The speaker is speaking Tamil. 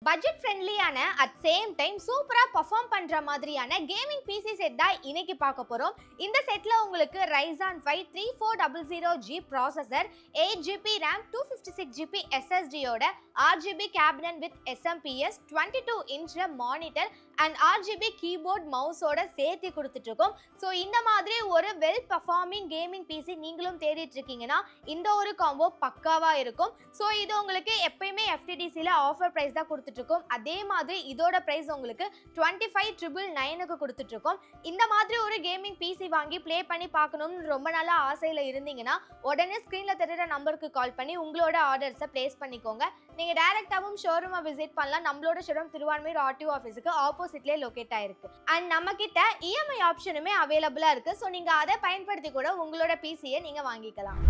பட்ஜெட் ஃப்ரெண்ட்லியான அட் சேம் டைம் சூப்பரா பெர்ஃபார்ம் பண்ற மாதிரியான கேமிங் பிசி செட் தான் இன்னைக்கு பார்க்க போறோம். இந்த செட்ல உங்களுக்கு Ryzen 5 3400G processor, 8GB RAM, 256GB SSD யோட RGB cabinet with SMPS, 22 inch monitor and RGB keyboard மவுஸோட சேர்த்து கொடுத்துட்டு இருக்கோம். ஸோ இந்த மாதிரி ஒரு வெல் பெர்ஃபார்மிங் கேமிங் பிசி நீங்களும் தேடிட்டு இருக்கீங்கன்னா இந்த ஒரு காம்போ பக்காவா இருக்கும். ஸோ இது உங்களுக்கு எப்பயுமே FTDCல ஆஃபர் பிரைஸ் தான் கொடுத்துட்டு இருக்கோம். அதே மாதிரி இதோட பிரைஸ் உங்களுக்கு 25,999க்கு கொடுத்துட்டு இருக்கோம். இந்த மாதிரி ஒரு கேமிங் பிசி வாங்கி ப்ளே பண்ணி பார்க்கணும்னு ரொம்ப நாளா ஆசையில இருந்தீங்கன்னா உடனே ஸ்கிரீன்ல தெரியுற நம்பருக்கு கால் பண்ணி உங்களோட ஆர்டர்ஸை பிளேஸ் பண்ணிக்கோங்க. நீங்க டைரக்டாவும் ஷோரூமை விசிட் பண்ணலாம். நம்மளோட ஷோரூம் திருவான்மையூர் RTO ஆஃபீஸுக்கு ஆப்போசிட்லேயே லொகேட் ஆயிருக்கு. அண்ட் நம்ம கிட்ட EMI ஆப்ஷனுமே அவைலபிளா இருக்கு. ஸோ நீங்க அதை பயன்படுத்தி கூட உங்களோட பிசியை நீங்க வாங்கிக்கலாம்.